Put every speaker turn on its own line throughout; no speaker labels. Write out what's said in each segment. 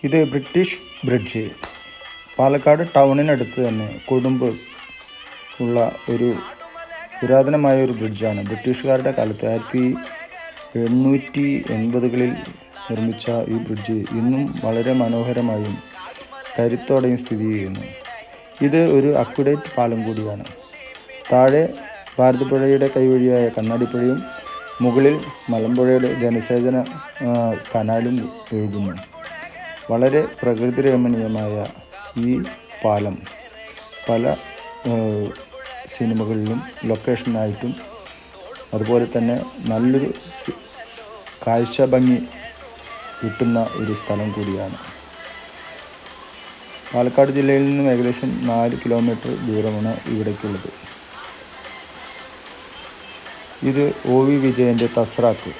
ഇത് British bridge. Palakkad ടൗണിനടുത്ത് തന്നെ കൊടുമ്പ് ഉള്ള ഒരു പുരാതനമായ ഒരു ബ്രിഡ്ജാണ്. ബ്രിട്ടീഷുകാരുടെ കാലത്ത് 1880-കളിൽ നിർമ്മിച്ച ഈ ബ്രിഡ്ജ് ഇന്നും വളരെ മനോഹരമായും കരുത്തോടെയും സ്ഥിതി ചെയ്യുന്നു. ഇത് ഒരു അക്വഡേറ്റ് പാലം കൂടിയാണ്. താഴെ ഭാരതപ്പുഴയുടെ കൈവഴിയായ കണ്ണാടിപ്പുഴയും മുകളിൽ മലമ്പുഴയുടെ ജലസേചന കനാലും ഒഴുകുന്നു. വളരെ പ്രകൃതി രമണീയമായ ഈ പാലം പല സിനിമകളിലും ലൊക്കേഷനായിട്ടും അതുപോലെ തന്നെ നല്ലൊരു കാഴ്ച ഭംഗി കിട്ടുന്ന ഒരു സ്ഥലം കൂടിയാണ്. പാലക്കാട് ജില്ലയിൽ നിന്നും ഏകദേശം 4 കിലോമീറ്റർ ദൂരമാണ് ഇവിടേക്കുള്ളത്. ഇത് OV വിജയൻ്റെ തസ്രാക്ക്.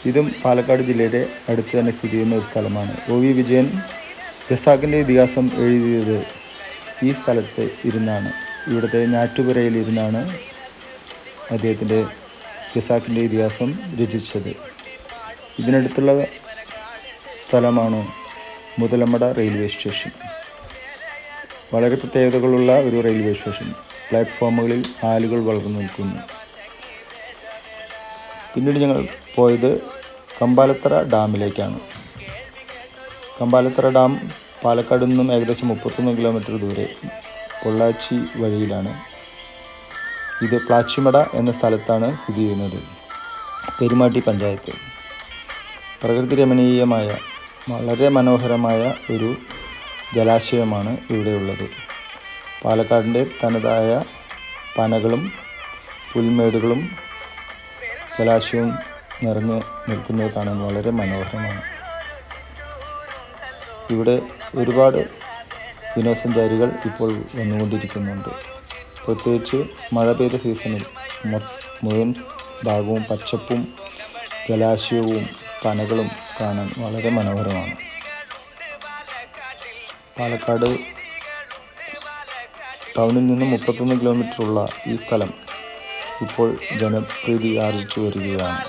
ഇതും പാലക്കാട് ജില്ലയുടെ അടുത്ത് തന്നെ സ്ഥിതി ചെയ്യുന്ന ഒരു സ്ഥലമാണ്. OV വിജയൻ ഖസാക്കിൻ്റെ ഇതിഹാസം എഴുതിയത് ഈ സ്ഥലത്ത് ഇരുന്നാണ്. ഇവിടുത്തെ ഞാറ്റുപുരയിൽ ഇരുന്നാണ് അദ്ദേഹത്തിൻ്റെ ഖസാക്കിൻ്റെ ഇതിഹാസം രചിച്ചത്. ഇതിനടുത്തുള്ള സ്ഥലമാണ് മുതലമട റെയിൽവേ സ്റ്റേഷൻ. വളരെ പ്രത്യേകതകളുള്ള ഒരു റെയിൽവേ സ്റ്റേഷൻ. പ്ലാറ്റ്ഫോമുകളിൽ ആലുകൾ വളർന്നു നിൽക്കുന്നു. പിന്നീട് ഞങ്ങൾ പോയത് കമ്പാലത്തറ ഡാമിലേക്കാണ്. കമ്പാലത്തറ ഡാം പാലക്കാട് നിന്നും ഏകദേശം 31 കിലോമീറ്റർ ദൂരെ പൊള്ളാച്ചി വഴിയിലാണ്. ഇത് പ്ലാച്ചിമട എന്ന സ്ഥലത്താണ് സ്ഥിതി ചെയ്യുന്നത്. പെരുമാട്ടി പഞ്ചായത്ത്. പ്രകൃതി രമണീയമായ വളരെ മനോഹരമായ ഒരു ജലാശയമാണ് ഇവിടെയുള്ളത്. പാലക്കാടിൻ്റെ തനതായ പനകളും പുൽമേടുകളും ജലാശയവും നിറഞ്ഞ് നിൽക്കുന്നത് കാണാൻ വളരെ മനോഹരമാണ്. ഇവിടെ ഒരുപാട് വിനോദസഞ്ചാരികൾ ഇപ്പോൾ വന്നുകൊണ്ടിരിക്കുന്നുണ്ട്. പ്രത്യേകിച്ച് മഴ പെയ്ത സീസണിൽ മുഴുവൻ ഭാഗവും പച്ചപ്പും ജലാശയവും പനകളും കാണാൻ വളരെ മനോഹരമാണ്. പാലക്കാട് ടൗണിൽ നിന്നും 31 കിലോമീറ്ററുള്ള ഈ സ്ഥലം ഇപ്പോൾ ജനപ്രീതി ആർജിച്ചു വരികയാണ്.